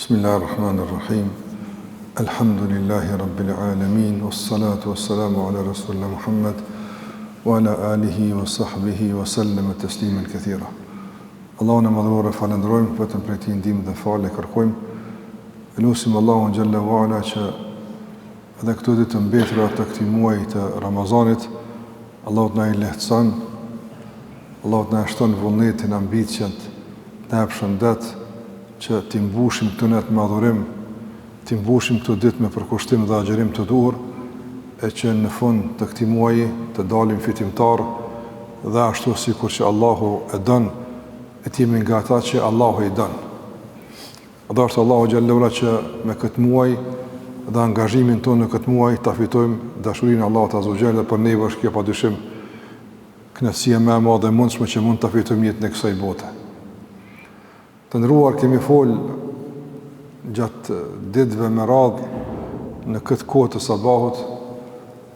Bismillahirrahmanirrahim. Alhamdulillahi rabbil alamin, wassalatu wassalamu ala rasulina Muhammad wa ala alihi wa sahbihi wa sallam tasliman kathira. Allahun e madhruar e falenderojmë, vetëm prej tij ndihmë dhe falë kërkojmë. Lutim Allahun xhalla wa ala që edhe këto ditë të mbetura të këtij muaji të Ramazanit, Allahu na i lehtëson, Allahu na shton vullnetin, ambicien, na jap shëndet që t'i mbushim këtë net me adhurim, t'i mbushim këtë ditë me përkushtim dhe agjerim të duhur, e që në fund të këtij muaji të dalim fitimtar dhe ashtu sikur që Allahu e don, e t'jemi nga ata që Allahu i don. Dhe është Allahu xhallahu që me këtë muaj dhe angazhimin tonë në këtë muaj ta fitojmë dashurinë e Allahut azza wa jalla, dhe për ne është kjo padyshim kënaqësia më e madhe e mundshme që mund ta fitojmë jetën e kësaj bote. Të ndëruar, kemi folë gjatë ditëve me radhë në këtë kohë të sabahut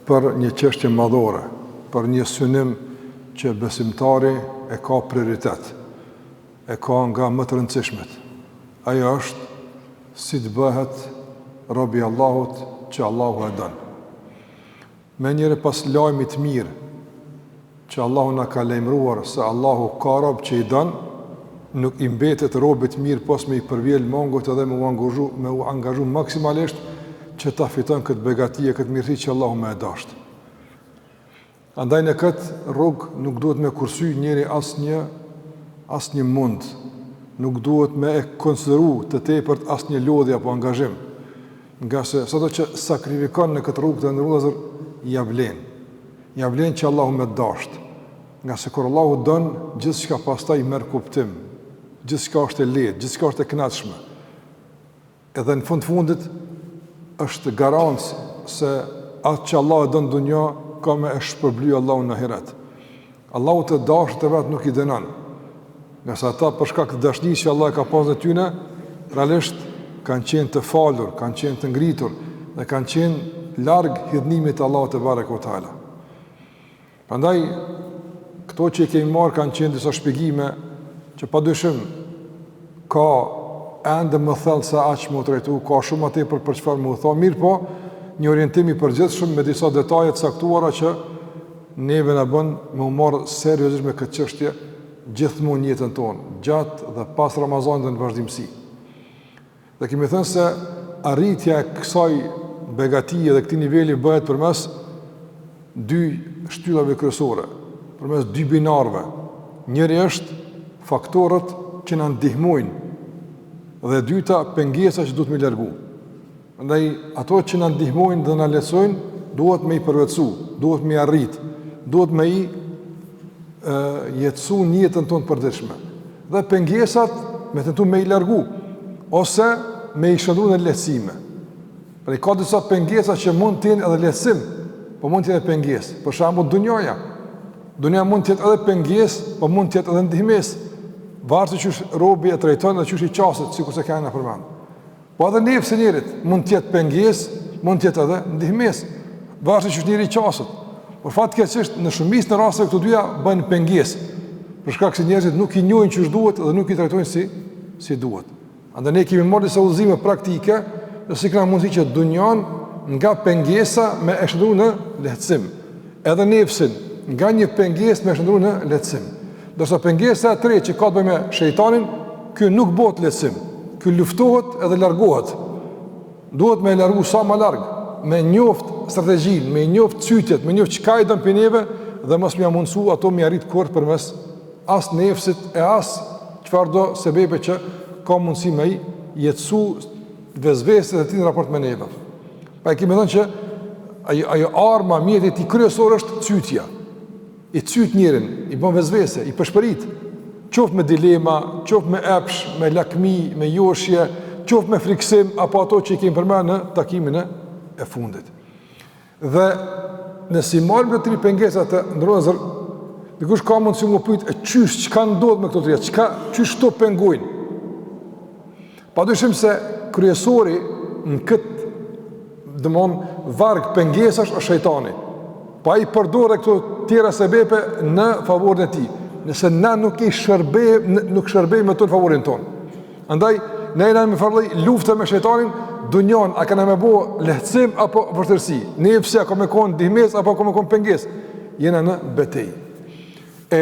për një çështje madhore, për një synim që besimtari e ka prioritet, e ka nga më të rëndësishmet. Ajo është si të bëhet robi i Allahut që Allahu e don. Me njëri pas lajmit mirë që Allahu na ka lajmëruar se Allahu ka rob që i don, nuk i mbetet robit mirë pos me i përvjell mongut edhe me u angazhu maksimalisht që ta fiton këtë begatije, këtë mirësi që Allahu me e dashtë. Andaj në këtë rrugë nuk duhet me kursy njëri asnjë mund, nuk duhet me e konsideru të tepërt asnjë lodhje apo angazhim, nga se sado që sakrifikon në këtë rrugë të ndërruazër, ja vlen që Allahu me dashtë, nga se kur Allahu don, gjithçka pastaj merr kuptim. Gjithçka është e lehtë, gjithçka është e kënaqshme. Edhe në fundit është garancë se atë që Allah e don në dunjë ka me e shpërbly Allahu në ahiret. Allahu të dashur të vet nuk i dënon. Nga sa ata për shkak të dashurisë që Allah e ka pasur në tyne, realisht kanë qenë të falur, kanë qenë të ngritur dhe kanë qenë larg hidhnimit të Allahut te barekuhu teala. Prandaj këto që i kemi marrë kanë qenë disa shpjegime që padyshim ka ende më thellë se aq më trajtu, ka shumë atë për çfarë më u thonë, mirë po, një orientim i përgjithshëm me disa detaje të caktuara që neve na bën me u marr seriozisht me këtë çështje gjithmonë jetën tonë, gjatë dhe pas Ramazanit dhe në vazhdimsi. Dhe kemi thënë se arritja e kësaj begatije dhe këtij niveli bëhet përmes dy shtyllave kryesore, përmes dy binarëve. Njëri është faktorët që na ndihmojnë dhe dyta pengesa që duhet me largu. Prandaj ato që na ndihmojnë dhe na lehtësojnë duhet me i përvetësu, duhet me i arrit, duhet me i jetësu në jetën tonë përditshme. Dhe pengesat me tentu me i largu ose me i shndru në lehtësime. Pra ka disa pengesa që mund të jenë edhe lehtësim, po mund të jenë pengesë. Për shembull dunjaja. Dunja mund të jetë edhe pengesë, po mund të jetë edhe ndihmesë. Varet se çysh robi e trajton dhe çysh i qaset, sikur se kanë përmend. Po edhe nefsi i njerit mund të jetë pengesë, mund të jetë edhe ndihmesë. Varet se çysh njeri i qaset. Por fatkeqësisht në shumicën e rasteve këto dyja bëjnë pengesë, për shkak se njerëzit nuk i njohin çysh duhet dhe nuk i trajtojnë si duhet. Andaj ne kemi marrë disa udhëzime praktike, dhe si kanë mundësi që dunjan nga pengesa me e shndru në lehtësim, edhe nefsin nga një pengesë me shndru në lehtësim. Dorso pengesa e tretë që ka të bëjë me shejtanin, ky nuk bëhet lehtësim. Ky luftohet edhe largohet. Duhet me largu sa më larg, me njoft strategjinë, me njoft çytjet, me njoft çka i don pinëve dhe mos më mundsu ato më arrit kurrë përmes as nefsit e as çfarë do sebepe që ka mundësi me i jetësu vezveset e ti në raport me neve. Pa e kemi thënë që ajo arma, mjetit i kryesor është cytja. I cyt njerin, i bën vezvese, i përshpërit. Qoftë me dilema, qoftë me epsh, me lakmi, me joshje, qoftë me friksim, apo ato që i kemi përmendur në takimin e fundit. Dhe nësi marrim këto tri pengesa të ndërruazër, dikush ka mundësi më pyet e çysh çka ndodh me këto tri, çysh to pengojnë. Padyshim se kryesori në këtë dëmon varg pengesash është shejtani. Pa i përdore këto tjera sebepe në favorin e tij. Nëse na nuk shërbejmë me të në favorin tonë. Andaj ne jena me farlloj luftë me shejtanin, dunjon a kanë më bëu lehtësim apo vërtetësi. Ne pse ka më kon ndihmës apo ka më kon pengesë. Jena në betejë. E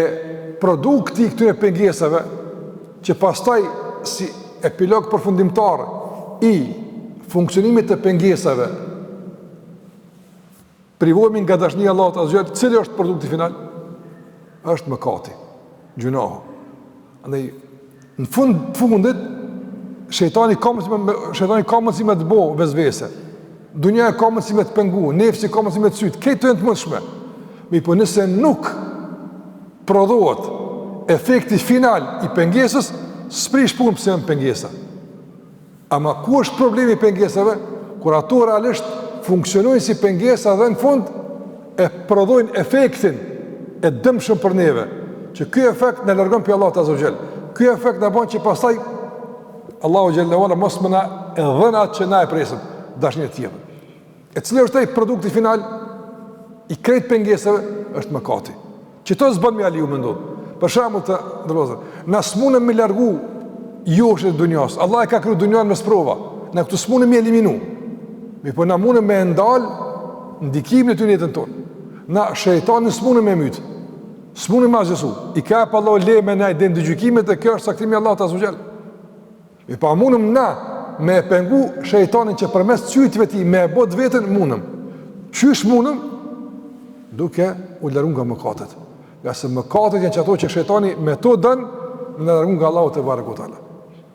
produkti i këtyre pengesave që pastaj si epilog përfundimtar i funksionimit të pengesave privohemi nga dashnia e Allahut azh, cili është produkti final? Është mëkati, gjunohu. Andaj në fundit shejtani ka mundësi me të bëu vezvese. Dunja ka mundësi me të pengu, nefsi ka mundësi me të syt, këto janë të mundshme. Po nëse nuk prodhohet efekti final i pengesës, s'prish punë pse në pengesa. Ama ku është problemi i pengesave? Kur ato realisht funksionojnë si pengesa dhe në fund e prodhojnë efektin e dëmshëm për neve, që ky efekt në largon për Allahut azza wa jall. Ky efekt në bën që pastaj Allahu xhallahu ala mos më na e dhën atë që na e presim, dashnin e tjetër. E cili është ai produkti final i krejt pengesave? Është mëkati. Që to s'bën me aliu mendon. Për shembull të ndërlozë, na smunëm me largu joshë të dunjas. Allah e ka kriju dunjan me sprova. Na këtu smunëm me eliminu. Po na mundëm me ndal ndikimin e tyre në jetën tonë. Na shejtani smunëm me myt. Smunëm me asgjë. I ka pa Allah le me na den gjykimet e kjo është saktimi i Allahut azza wa jall. Pa mundëm na me pengu shejtanin që përmes çytjeve ti me e bot veten mundëm. Qysh mundëm? Duke u largu nga mëkatet. Nga se mëkatet janë ato që shejtani me to dën në largu nga Allahu te barekutaala.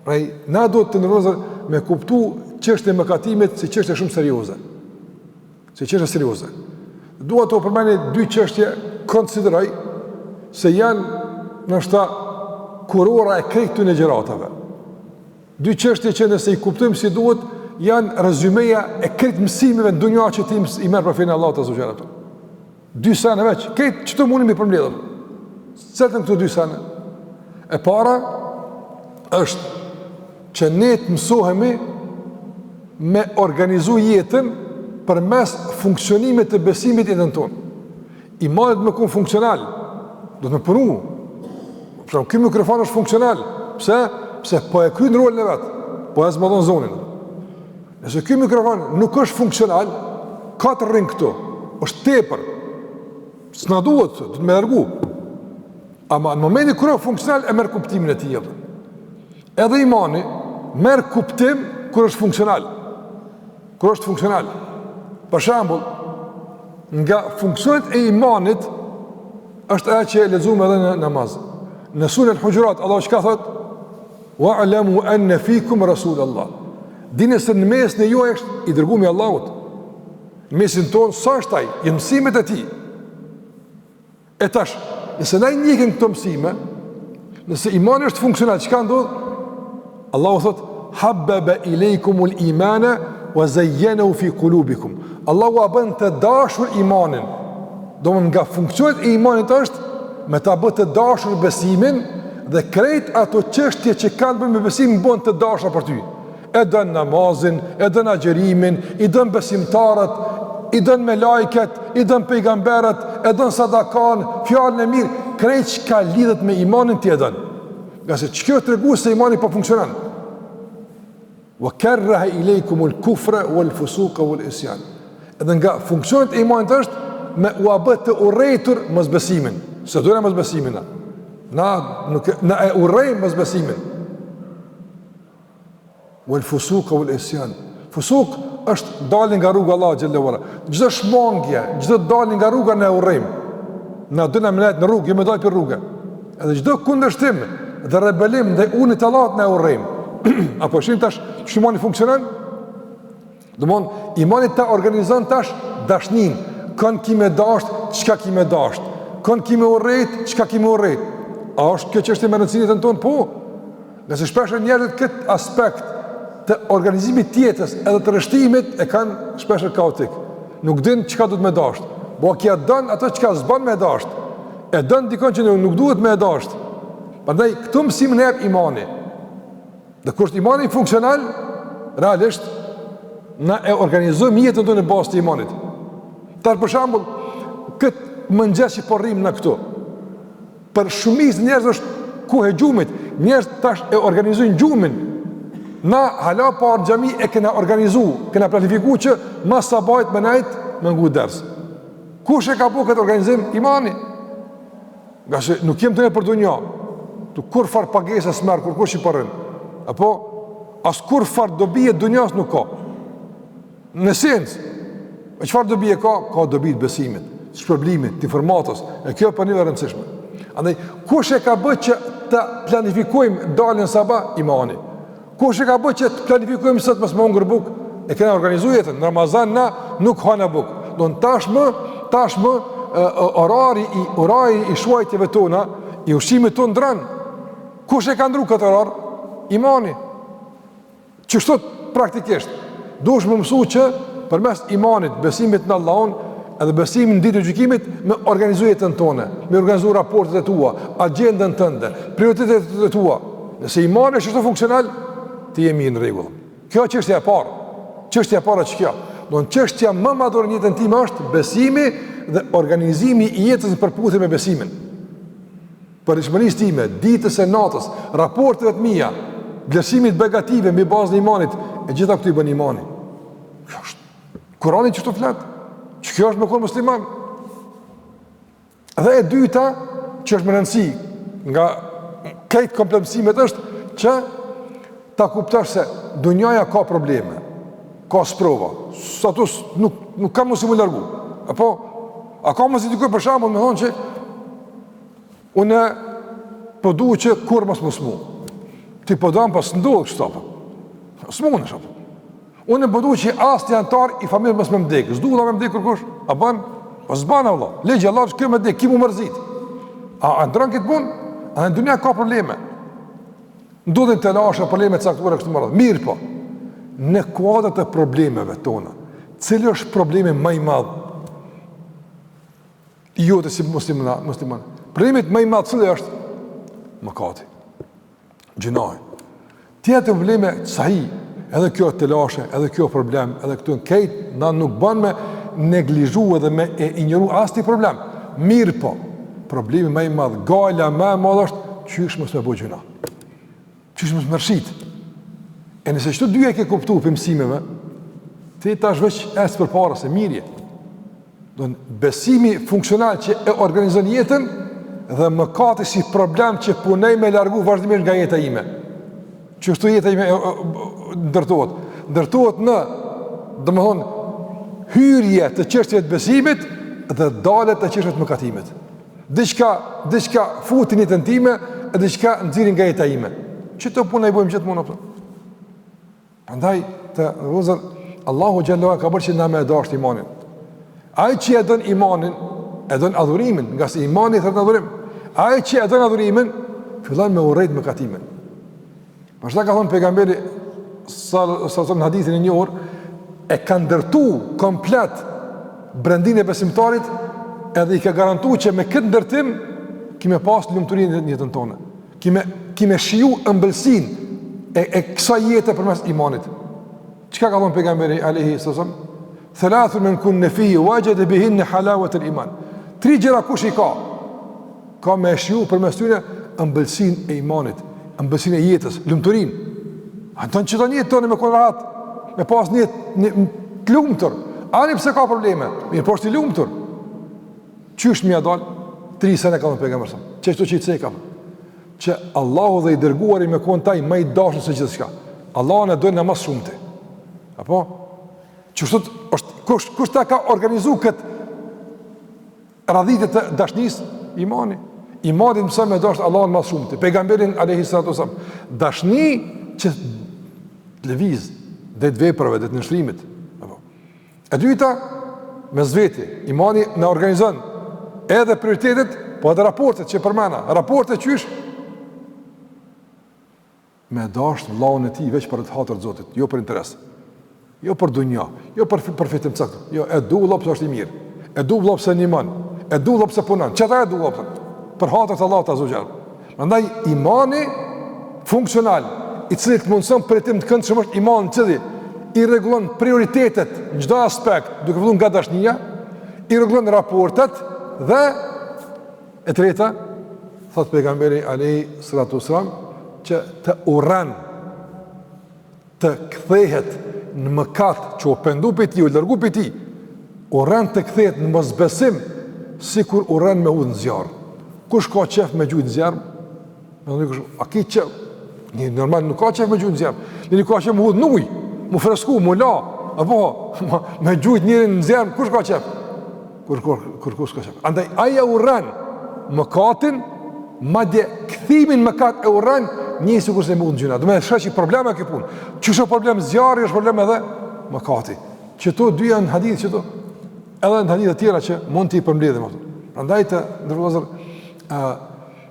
Pra na duhet të ndërrozë me kuptu çështën e mëkatimit si çështje shumë serioze. Si çështje serioze. Dua të përmend dy çështje konsideroj se janë ndoshta kurora e këtyre gjëratave. Dy çështje që nëse i kuptojmë si duhet janë rezumeja e këtë mësimeve në dunja që ti i merr për fenë Allahut azza wa jalla. Dy sene veç, këtë që të mundin mi përmledhëm. Cëtën këtu dy sene. E para është që ne të mësohemi me organizu jetën për mes funksionimit të besimit jetën tonë. Imanit me kun funksional, do të me punu. Përshëm, këj mikrofon është funksional. Pse? Pse po e kryen rolin e vetë, po e zmadon zonin. Nëse këj mikrofon nuk është funksional, ka të rrinë këtu, është tepër. S'na duhet, do të me largu. Ama në momenti kur është funksional e merr kuptimin e tij. Edhe imani merr kuptim kur është funksional. Kur është funksional. Për shembull, nga funksionet e imanit është ajo që lexuam edhe në namaz. Në surën Al-Hujurat Allah çka thot? Wa'lamu anna fikum Rasulullah. Dini se në mes në juaj është i dërguar i Allahut. Në mesin tonë sa është ai? I mësimet e tij. E tash, nëse na i njëkin këto mësime, nëse imani është funksional, çka ndodh? Allahu thot, habbaba ilaykumul imana wa zayyanahu fi qulubikum. Allahu a bën të dashur imanin. Domthonë nga funksionet e imanit është me ta bë të dashur besimin dhe krejt ato çështje që kanë bërë me besimin bën të dashura për ty. E dën namazin, e dën agjerimin, i dën besimtarët, i dën me lajket, i dën pejgamberët, e dën sadakan, fjallën e mirë, krejt që ka lidhet me imanin t'i e dën. Nga se që kjo të regu se imani po funksionan. Wa karraha ilaykumul kufra wal fusuqa wal isyan. Edhe nga funksionet e imanit është me u abët të urrejtur mosbesimin. Se dojna mosbesimin na e urrejmë mosbesimin. Wal fusuqa wal isyan. Fusuk është dalin nga rruga Allah xhallahu ala. Çdo shmangje, çdo dalin nga rruga ne urrejm. Na do na mëlet në rrugë, jo më dal për rrugë. Edhe çdo kundërshtim dhe rebelim ndaj unit të Allahut ne urrejm. Apo shin tash shimoni funksionon? Domthon imani ta organizon tash dashnin, kanë kimë dasht, çka kimë dasht. Kanë kimë urrejt, çka kimë urrejt. A është kjo çështje me rëndësinë tonë? Po. Nëse shpesh njerëzit këtë aspekt të organizimit tjetës edhe të rështimit e kanë shpeshër kaotik. Nuk din qëka du të me dasht. Bo kja dën ato qëka zban me dasht. E dën dikon që nuk duhet me dasht. Përndaj, këtu mësim në jep imani. Dhe kështë imani funksional, realisht, na e organizojmë jetën të në basë të imanit. Tash për shambull, këtë mëngjes që porrim në këtu. Për shumis njerëz është ku e gjumit. Njerëz tash e organizojnë gjumin. Na hala parë xhami e kena organizu, kena planifiku që mas sabajt me najt me ngu ders. Kush e ka bu këtë organizim? Imani. Nga se nuk jem të ne për dunja, të kur far pagesa smerë, kur kush i përën, apo as kur far dobi e dunjas nuk ka. Në sens, e qëfar dobi e ka? Ka dobi të besimit, të shpërblimit, të informatës, e kjo për një rëndësishme. Andaj, kush e ka bë që të planifikojmë dalën sabah? Imani. Kush e ka bë që të planifikojmë sot mos më hungër buk? E kena organizu jetën, në Ramazan na nuk hana buk. Do në tashmë orari i shuajtjeve tona, i ushqimit tonë ndran. Kush e ka ndru këtë orar? Imani. Qështot praktikisht, duhesh më mësu që përmes imanit, besimit në Allahun, edhe besimin në ditë të gjykimit, me organizu jetën tonë, me organizu raportet e tua, agendën tënde, prioritetet e tua. Nëse imani është funksional, ti jemi në rregull. Kjo është çështja e parë. Çështja e parë është kjo. Do në çështja më madhore në jetën time është besimi dhe organizimi i jetës në përputhje me besimin. Përshmërisë time, ditës e natës, raporteve të mia, vlerësimit begative mbi bazën e imanit, e gjitha këto i bën imani. Kjo është Kurani çështë flet. Kjo është me kon musliman. Dhe e dyta, që është më rëndësi nga këtë kompleksimet është që ta kuptosh se dunjaja ka probleme, ka sprova. Status nuk ka mos i më largu. Apo a ka mos i dikuj për shembull më thonë që unë po duhet që kur mos mu. Ti po dam pas ndodh kështu apo. S'mundesh apo. Unë po duhet që asnjë antar i familjes mos më vdek. S'duhet ta më vdek kërkosh. A bën? Po s'bën valla. Legji Allah që më vdek, ki më mërzit. A ndron këtë punë? A në dunja ka probleme. Ndodhin të lashe probleme të caktuara kështu më radh. Mirë po. Në kuadrat e problemeve tona, cili është problemi më i madh? Jo të si musliman. Problemi më i madh cili është? Mëkati. Gjinohi. Tjetë probleme sahi, edhe kjo të lashe, edhe kjo problem, edhe këtu në kejt, na nuk bën me neglizhu edhe me ignoru asti problem. Mirë po, problemi më i madh, gala më e madh është qysh mos me bëj gjuna. Qysh mos më rshit. E nëse çdo dy e ke kuptuar për mësimeve, ti tash veç es përpara se mirje. Do besimi funksional që e organizon jetën dhe mëkati si problem që punoj me largu vazhdimisht nga jeta ime. Qështu jeta ime ndërtohet në, domethënë, hyrje të çështjeve të besimit dhe dalje të çështjeve të mëkatimit. Diçka futin jetën time e diçka nxirrin nga jeta ime. Çto punë i bëjmë gjithmonë apo? Prandaj të rrozën Allahu xhallahu ka bërë që na më dash imanin. Ai që e don imanin, e don adhurimin, nga se imani thot adhurim. Ai që e don adhurimin, fillon me urrejt mëkatimin. Pashta ka thonë pejgamberi sallallahu në hadithin e njohur, e ka ndërtu komplet brendin e besimtarit edhe i ka garantu që me këtë ndërtim kime pas lumturinë në jetën tonë. Kime shiju ëmbëlsin e kësa jetë përmes imanit. Çka ka thonë pejgamberi alayhi sallam? Thalathun men kunna fihi wajada bihinna halawat al-iman. 3 gjëra kush i ka? Ka me shiju përmes tyre ëmbëlsin e imanit, ëmbëlsin e jetës, lumturinë. Anton që të njëtë tonë me konë me pas një të lumëtër. Ani pëse ka probleme, mirë po është i lumëtër. Qysh mi a dalë? 3 sene ka më pega mërësëm. Qeshtu që i ceka? Që Allahu dhe i dërguari me konë taj ma i dashën se gjithë shka. Allahu në dojnë në mas shumëti. Apo? Qështut, kush ta ka organizu këtë radhitit të dashnis? Imani. Imani mësa me dashën Allahu në mas shumëti. Pejgamberin a.s. Dashni që lëviz dhe të veprave, dhe të nështrimit. E dyta, me zveti, imani në organizon edhe prioritetet, po edhe raportet që përmena. Raportet qysh? Me dasht vllahun e ti veç për të hatër të Zotit, jo për interes. Jo për dunja, jo për fitim caktë. Jo, e du vëllap se është i mirë. E du vëllap se një man. E du vëllap se punan. Qëta e du vëllap? Për hatër të Allah të Azogjel. Mëndaj, imani funksional, i cili të mundëson për jetim të këndshëm është imani cili i rregullon prioritetet në çdo aspekt, duke filluar nga dashnia, i rregullon raportet dhe e treta, thot pejgamberi alayhi salatu wasalam, që të urren të kthehet në mëkat që o pendu për ti, o lërgu për ti, urren të kthehet në mosbesim, sikur urren me udhë në zjarë. Kush ka qef me gjujtë në zjarë? A ki qef? Një normal nuk ka qef me gjujtë në zjarë. Një ka qef me udhë në ujë, mu fresku, mu la, apo me gjujtë njërin në zjarë, kush ka qef? Kush ka qef? Andaj, aja urren mëkatin, madje kthimin mëkat e urren, një sikur se me udhë në gjuna. Do me shreqi probleme e këpun. Që shë problem zjarë, është problem edhe mëkati. Qëto dyja në hadith, qëto edhe në hadith e tjera që mund t'i përmbledhim ato. Prandaj të ndërvozër,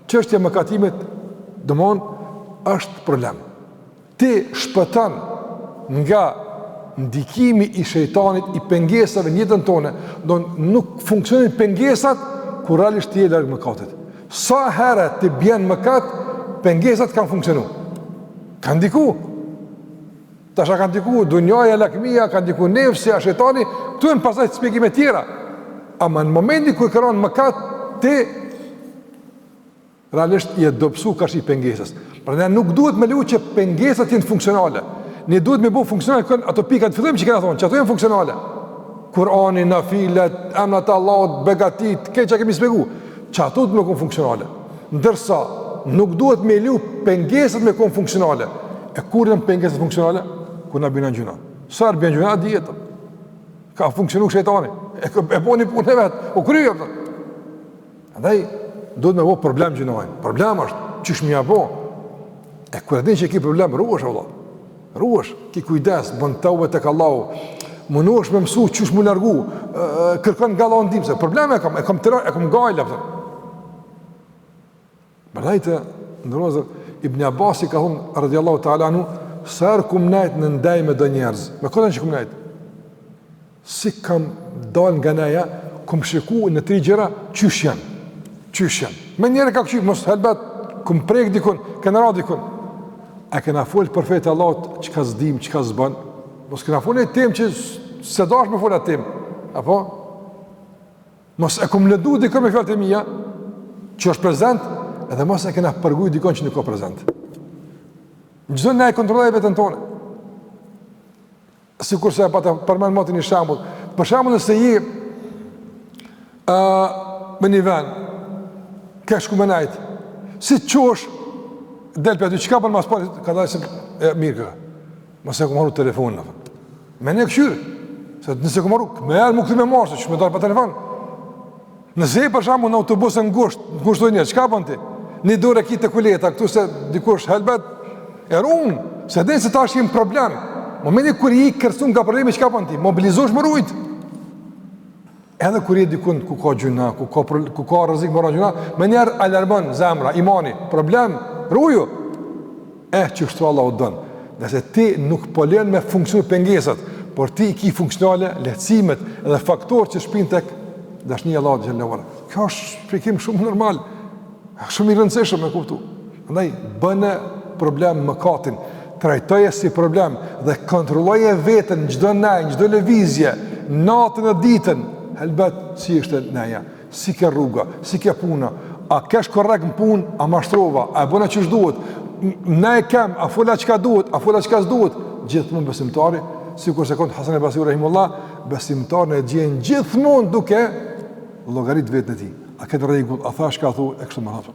çështja e mëkatimit domon është problem. Ti shpëton nga ndikimi i shejtanit, i pengesave në jetën tonë, nuk funksionojnë pengesat kur realisht ti je larg mëkatit. Sa herë ti bjen mëkat, pengesat kanë funksionu. Kanë ndiku. Tasha kanë ndiku dunjaja, lakmia, kanë ndiku nefsja, shejtani, këtu janë pasaj të shpjegime tjera. Ama në momenti kur kërron mëkat, ti realisht i e dobësu ka shi pengesës. Prandaj nuk duhet me leju që pengesat jenë funksionale. Ne duhet me bëu funksionale ato pikat të fillim që kena thonë, që ato janë funksionale. Kurani, nafilet, emrat e Allahut, begatit, që kemi shpjeguar, që ato të me konë funksionale. Ndërsa nuk duhet me leju pengesat me konë funksionale. E kur janë pengesat funksionale? Kur na bën gjuna. Sa bën gjuna dieta. Ka funksionu shejtani. E boni punë vet. O kryej ato. Andaj duhet me bëu problem gjunojnë. Problem është çish më apo. E kur din që ki problem ruhesh valla. Ruhesh, ki kujdes, bën tauba tek Allahu. Munosh me mësu çish më largu. Kërkon nga Allahu ndihmë. Probleme kam, e kam gajla. Bërajtë, ndërozër, Ibn Abasi ka thonë, radhiyallahu ta'ala anhu, sërë kum najtë në ndaj me do njerëz. Me këtën që kum najtë? Si kam dal nga neja, kum shiku në 3 gjera, qysh janë. Me njerë ka këqy, mos helbet, kum prek dikun, këna ra dikun. A këna folë për fejtë Allahot, që ka zdim, që ka zban, mos këna folë e tem që se dash me folë atë tem. Apo? Mos e kum lëdu dikun me fjallë të mija, që është prezent, edhe mos e kena përguj dikon që nuk ka prezent. Në gjithë ne e kontrolloj vetën tonë. Sikur se e pata përmen moti një shambull. Për shambull nëse je me një ven, kesh ku me najtë, si të qosh, del për aty, qka për mas pari, ka daj se mirë këka. Mos e ku marru telefonin. Me ne këshyrë. Se nëse ku marru, me erë mu këti me marë, se që me dalë për telefon. Nëse je për shambull në autobusën ngushtoj një, qka për në ti? Një dore kitë të kuleta, këtu se dikush helbet, e runë, se dhe se ta është jemë problem. Momenti kër i kërsun nga problemi, qka për në ti? Mobilizosh më rujtë. Edhe kër i dikun ku ka gjuna, ku ka rëzik më rëgjuna, me njerë alarmon, zemra, imani, problem, ruju. Që shtu Allah o dënë. Dhe se ti nuk polen me funksionu pengesat, por ti i ki funksionale, lehtësimet edhe faktor që shpin tek dashnia Allah të gjellëvara. Kjo është shpikim shumë normal. Shumë i rëndësishëm me kuptu. Andaj, bëne problem mëkatin, trajtoje si problem dhe kontrolloje vetën në gjdo nej, në gjdo levizje, natën e ditën, helbet si ishte neja, si ke rruga, si ke puna, a kesh korrekt në pun, a mashtrova, a bëna që shduhet, ne e kem, a fola që ka duhet, a fola që ka s'duhet, gjithmonë besimtari, si kur se kontë Hasan e Basri rahimullah, besimtari në gjenë gjithmonë duke llogarit vetën e ti. A këtë rregull, a thash ka thu, e kështu më ratë.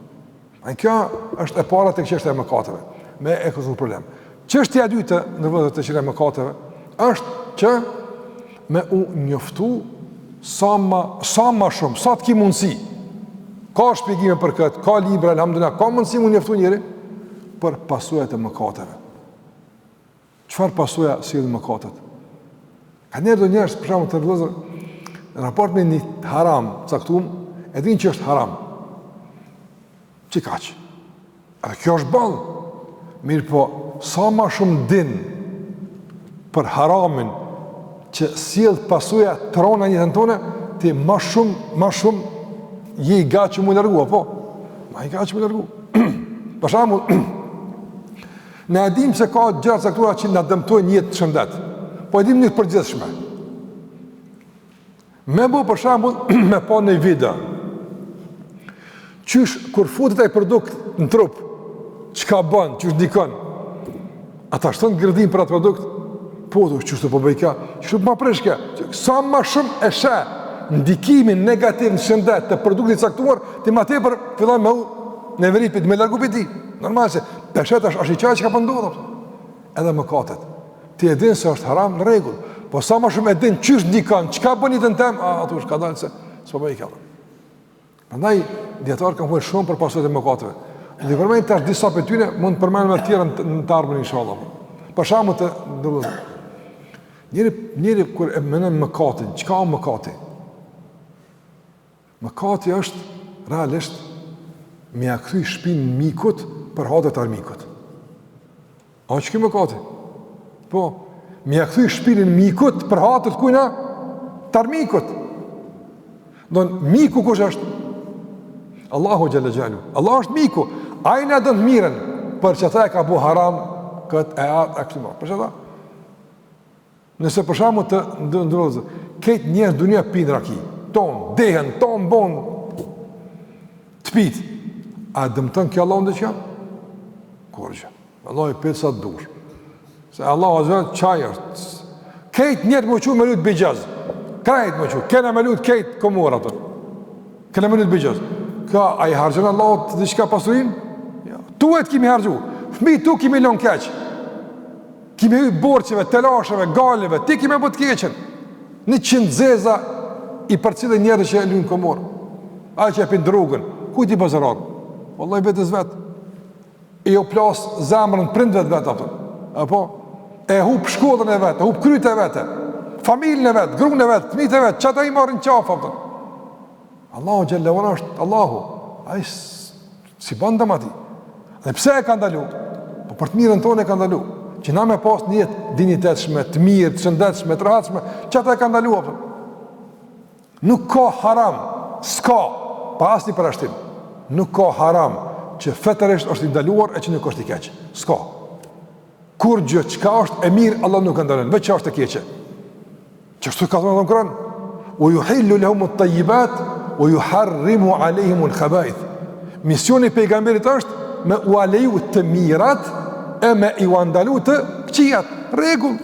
A kjo është e para të çështja e mëkateve, me e këtë problem. Çështja e dytë në vëdhët të qire mëkateve, është që me u njoftu sa ma shumë, sa të ki mundësi. Ka shpjegime për këtë, ka libra, alhamdulillah, ka mundësi mu njoftu njëri për pasojat e mëkateve. Çfarë pasoja si edhe mëkatet? Ka njerë do njerës, për shumë të vëdhër, në raport me një haram, caktum, e din që është haram. Që kaq? Edhe kjo është ballë. Mirë po, sa ma shumë din për haramin që sjell pasojë të rënda në jetën tonë, ti ma shumë je i gatshëm që mu largu, apo? Ma i gatshëm që mu largu. Për shembull, ne e dim se ka gjëra caktuara që na dëmtojnë jetë të shëndet. Po e dim një të përgjithshme. Me bu për shembull me pa në video. Qysh kur futet ai produkt në trup, çka bën, qysh ndikon? ata shton gërdim për atë produkt, po do çështë po bëj kë, çështë më presh kë. Sa më shumë e sheh ndikimin negativ në shëndet të produktit caktuar, ti më tepër fillon me neveripit me largu piti. Normal se peshet është i çaj që ka ndodhur. Edhe mëkatet. Ti e din se është haram në rregull, po sa më shumë e din çysh ndikon, çka bën ditën tëm, ato është ka dalë se s'po bëj kë. Prandaj dietar kanë folur shumë për pasojat e mëkateve. Dhe përmend tash disa prej tyre, mund të përmend më të tjera në të ardhmen inshallah. Për shembull të ndërlozë. Njëri kur e mendon mëkatin, çka është mëkati? Mëkati është realisht me ia kthy shpinën mikut për hadet e armikut. A që kjo mëkati? Po, me ia kthy shpinën mikut për hadet kujna? Të armikut. Don miku kush është? Allahu xhalla xhalu. Allah është miku. Ai na don mirën, për që ata e ka bu haram kët e atë akoma. Për çfarë? Nëse për shkakun të ndrozë, këtë njerëz dunia pin raki, ton, dehen, ton bon të pit. A dëmton kjo Allah ndonjë çka? Kurrë. Allah i pet sa dush. Se Allah azza çaj është. Këtë njerëz më çu me lut bejaz. Krejt më çu, kena me lut këtë komor ato. Kena me lut bejaz. Ka ai harxhon Allah të diçka pasurin? Ja. Tuet kimi harxhu. Fëmijë tu kimi lën keq. Kimi hyj borxheve, telasheve, galeve, ti kimi bë të keqën. 100 zeza i përcjellën njerëz që lën komor. Ai që pin drogën, ku ti bazaron? Wallahi vetes vet. E jo plas zemrën prindvet vet ato. Apo e hub shkollën e vet, e hub kryet e vet. Familjen e vet, gruan e vet, fëmijët e vet, çata i marrin qafë ato. Allahu xhallahu ala është Allahu. Ai si bën damati. Dhe pse e ka ndalu? Po për të mirën tonë e ka ndalu. Që na me pas një jetë dinjitetshme, të mirë, të shëndetshme, të rahatshme, çata e ka ndalu ato. Nuk ka haram, s'ka, pa asnjë parashtim. Nuk ka haram që fetërisht është i ndaluar e që nuk është i keq. S'ka. Kur gjë çka është e mirë, Allah nuk e ndalon, veç çka është e keqe. Çështu ka thënë Kur'an, "Wa yuhillu lahum at-tayyibat wa yuharrimu alayhim al-khaba'ith." Misioni i pejgamberit është me u aleju të mirat e me i ndalu të këqijat. Rregull.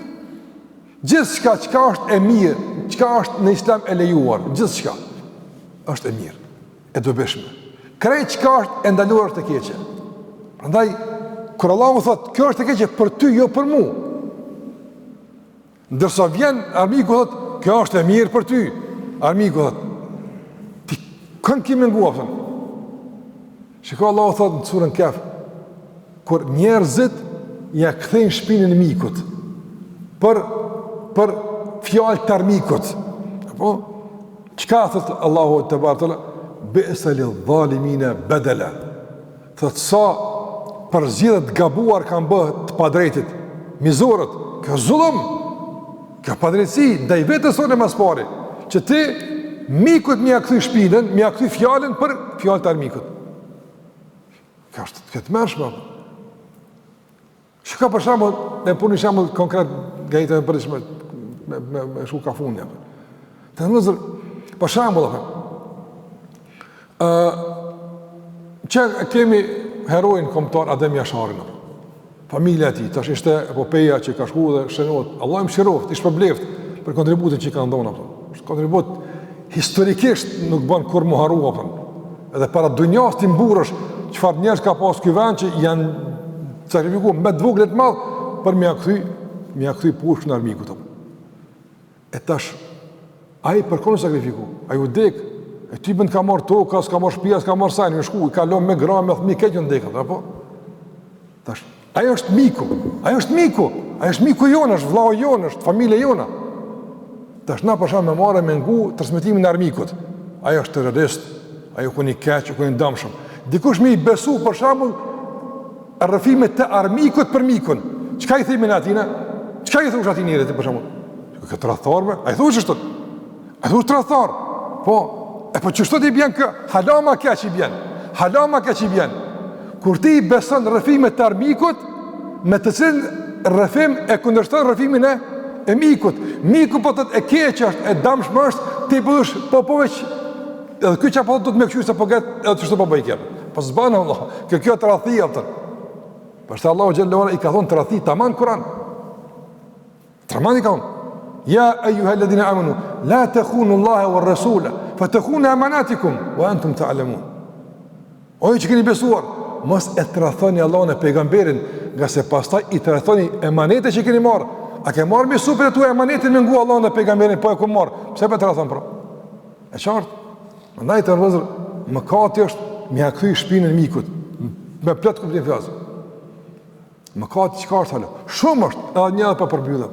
Gjithçka çka është e mirë, çka është në Islam e lejuar, gjithçka është e mirë, e dobishme. Krejt çka është e ndaluar është e keqe. Prandaj kur Allahu thotë, "Kjo është e keqe për ty, jo për mua." Ndërsa vjen armiku thotë, "Kjo është e mirë për ty." Armiku thotë, "Ti kënë ki menguar?" Shikoj Allahu thotë në surën Kaf, kur njerëzit ja kthejnë shpinën e mikut për fjalë të armikut. Apo çka thotë Allahu te bartalla, "Bi'sa lidh-dhalimina badala." Thotë sa përzgjedhjet gabuar kanë bërë të padrejtit, mizorët, kjo zullum, kjo padrejtësi ndaj vetes sonë mas pari, që ti mikut më ia kthy shpinën, më ia kthy fjalën për fjalë të armikut. Ka është këtë mërshme. Shka për shambull, ne puni shambull konkret nga jetë e përishme me shku ka fundi. Të nëzër, për shambull, që kemi herojnë kombëtar Adem Jasharin. Familja ti, tash ishte epopeja që ka shku dhe shënot. Allah im shiroft, ishtë përbleft për kontributin që i ka ndonë. Kontribut historikisht nuk bën kur mu harua. Edhe para dunjas ti mburësh qëfar njerës ka pas këj vend që janë sakrifikuar me dvoglet madhë për me ja kthy pushkën në armikut. E tash, aji për konë sakrifiku, aji u dek, e ty bënd ka marrë toka, s'ka marrë shpia, s'ka marrë sajnë, në shku, i ka lom me gra, me thmi, keqë në dekët, apo? Tash, aji është miku, aji është miku jonë, është vlau jonë, është familje jonë. Tash, na përshan me marrë me ngu transmitimin në armikut. Aji është terrorist, aji u kuni keqë, u kuni dëmshëm. Dikush me i besu për shembull rrëfimet të armikut për mikun. Çka i thimin atina? Çka i thosh atij njerit për shembull? Këtë tradhtorme, ai thosh ashtu. Ai thosh tradhtor. Po, po çështë ti bën kë? Halama kaç i bën. Halama kaç i bën. Kur ti beson rrëfimet të armikut, me të cilën rrëfim e kundërshton rrëfimin e mikut. Miku po thotë e keq është, e dëmshëm është, ti po veç edhe ky çapo do të më kshy se po gat edhe çështë po bëj kjo. Po s'ban Allah. Kjo të radhia atë. Pastaj Allahu xhallahu ala i ka thonë tradhti tamam Kur'an. Tamam i ka thonë: "Ya ayyuhalladhina amanu la takhunu Allaha war rasula fatakhunu amanatikum wa antum ta'lamun." O ju që keni besuar, mos e tradhoni Allahun e pejgamberin, nga se pastaj i tradhoni emanetet që keni marrë. A ke marrë me supën e tua emanetin me ngu Allahun e pejgamberin, po e ku marr? Pse po tradhon pra? E qartë. Andaj të rrezë, mëkati është me ia kthy shpinën mikut. Me plot kuptim fjalës. Mëkati çka është hala? Shumë është, edhe një edhe pa përmbyllë.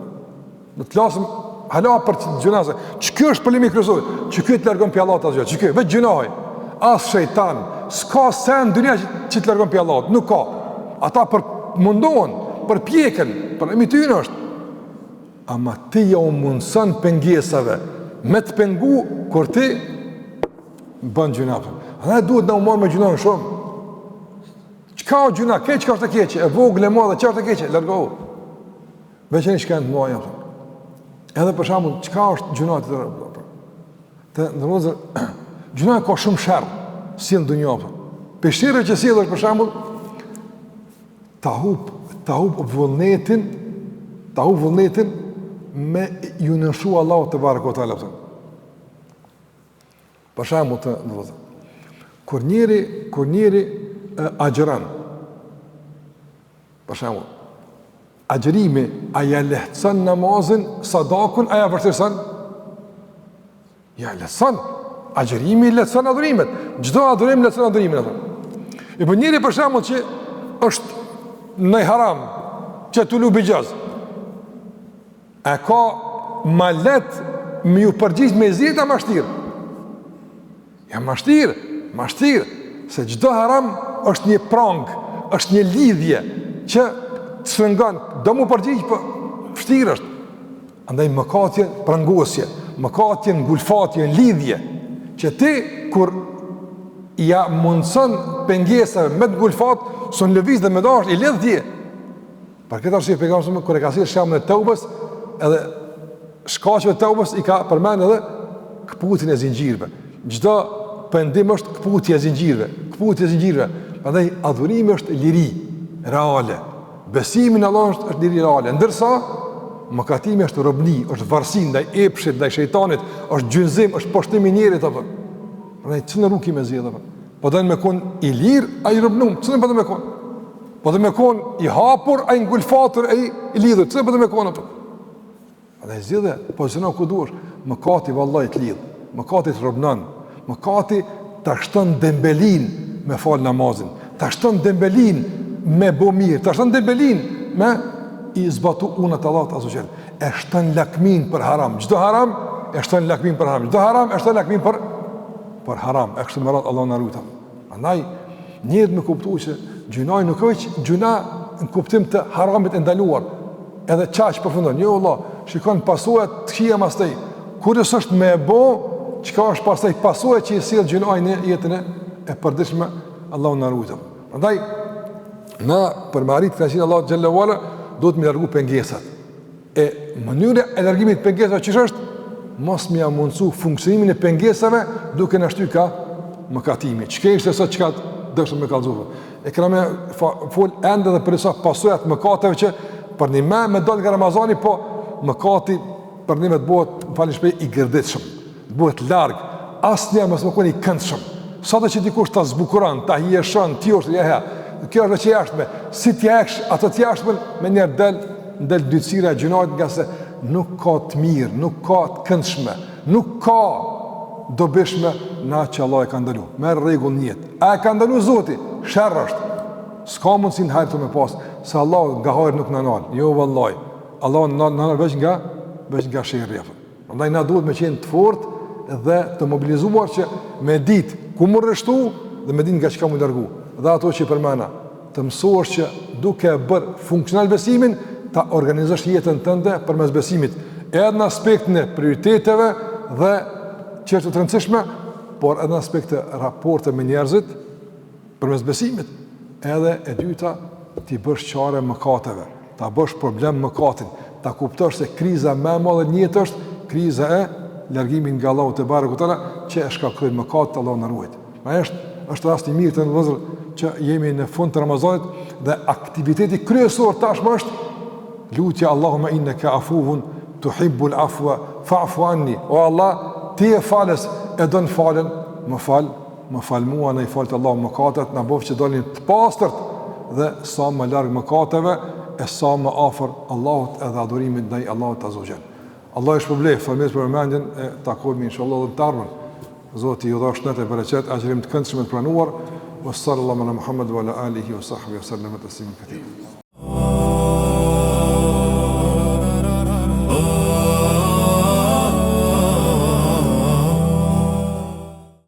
Do të flasim hala për gjunase. Ç'ky është problemi kryesor? Ç'ky të largon pjallat asgjë. Ç'ky vetë gjunahi. As shejtan, s'ka sen dunia që të largon pjallat, nuk ka. Ata për mundohen, për pjekën, për emitin është. Ama ti ja u mundson pengesave me të pengu kur ti bën gjuna. Ana duhet na u marr me gjuna shumë. Çka o gjuna, çka është e keqe, e vogël e madhe, çka është e keqe, largohu. Veçani çka të moja. Edhe për shembull, çka është gjuna të tërë? Të ndërmozë gjuna ka shumë sherr, si në dunjë. Peshëra që sjellësh për shembull, ta hub vullnetin me ju nënshu Allahu te barekote. Për shembull të ndërmozë. Kur njeri agjeran, për shembull, agjerimi aja lehtëson namazin, sadakun aja vërtetëson? Ja lehtëson. Agjerimi lehtëson adhurimet. Çdo adhurim lehtëson adhurimin. E po njeri për shembull që është në haram, që tu lubi gjaz, e ka ma letë me ju përgjith me zirë të mashtirë. Ja mashtirë, se çdo haram është një prangë, është një lidhje që të sfëngon, do mu përgjith për fështirë është. Andaj mëkatje prangosje, mëkatje ngulfatje, lidhje, që ti kur ja mundëson pengesave me të ngulfat, son lëviz dhe me dash, i lidh dje. Për këtë arsye pejgamberi kur e ka thirrë shemën e Teubës, edhe shkaqeve të Teubës i ka përmend edhe kputjen e zinxhirëve. Çdo pendim është kputje e zinxhirëve. Prandaj adhurimi është liri reale. Besimi në Allah është liri reale. Ndërsa mëkatimi është robni, është varësi ndaj epshit, ndaj shejtanit, është gjynzim, është poshtim i njerit apo. Prandaj çfarë rrugë me zgjedh apo? Po do të më kon i lirë ai robnum, çfarë po do më kon? Po do më kon i hapur ai ngulfatur ai i lidhur, çfarë po do më kon apo? Prandaj zgjedhë, poziciono ku duash. Mëkati vallahi të lidh, mëkati të robnon, mëkati ta shton dembelin me fal namazin, ta shton dembelin me bo mirë, ta shton dembelin me i zbatu unat Allahut azza wajel. E shton lakmin për haram. Çdo haram e shton lakmin për haram. Çdo haram e shton lakmin për haram. E kështu me radhë Allah na ruaj. Prandaj njëhet me kuptuar se gjunaj nuk është gjuna në kuptim të haramit e ndaluar. Edhe çaq përfundon. Jo Allah, shikon pasojat të këqija pastaj. Kur është me bë, çka është pastaj pasojë që i sjell gjunaj në jetën e përditshme, Allahu na ruaj. Prandaj na për marrit kësaj Allah xhallahu ala duhet me largu pengesat. E mënyra e largimit të pengesave ç'është? Mos më mundsu funksionimin e pengesave duke na shty ka mëkatimi. Ç'ka ishte sot çka dëshëm me kallëzuar. E kemë fol ende edhe për sa pasojat mëkateve që për një me dal nga Ramazani, po mëkati për një me të bëhet falë shpejt i gërditshëm. Të bëhet larg. Asnjë mos më koni i këndshëm. Sado që dikush ta zbukuron, ta hieshon, ti është ja. Kjo është që jashtme, si t'jeksh, ato t'jashtme, me njerë del dytësira e gjunajt, nga se nuk ka të mirë, nuk ka të këndshme, nuk ka dobishme na që Allah e ka ndalu. Merë regull njët. A e ka ndalu Zoti, shërë është. S'ka mundë si në hajrë të me pasë, se Allah nga hajrë nuk në nalë. Jo, vëllaj, Allah në nalë veç nga shërë. Ndaj na duhet me qenë të fort dhe të mobilizuar që me ditë ku më rështu dhe me ditë nga që ka më dërgu. Dhe ato që i përmena, të mësosh që duke bërë funksional besimin, ta organizosh jetën tënde për mes besimit, edhe në aspektin e prioriteteve dhe qërë të rëndësishme, por edhe në aspekt të raporte me njerëzit për mes besimit, edhe e dyta t'i bësh qare mëkateve, ta bësh problem mëkatin, ta kuptosh se kriza me madhe njët është kriza e largimin nga Allahu te barekutaala që e shkaktojnë mëkat, Allahu na ruaj. Ma është është rast i mirë të vëllezër që jemi në fund të Ramazanit dhe aktiviteti kryesor tashmë është lutja Allahumma innaka afuwun tuhibbul afwa fa'fu anni. O Allah, ti je falës e don falën, më fal mua, në i falë të Allahu mëkatet, në bëf që dalin të pastërt dhe sa më larg mëkateve e sa më afër Allahut edhe adhurimit ndaj Allahut azza wa jall. Allah është problem, faleminderit për përmendjen e takohemi inshallah dhe të ardhmen. Zoti ju dhash natë bereqet, ajrim të këndshëm të pranuar. Wa sallallahu ala Muhammad wa ala alihi wa sahbihi wa sallam tasliman katira.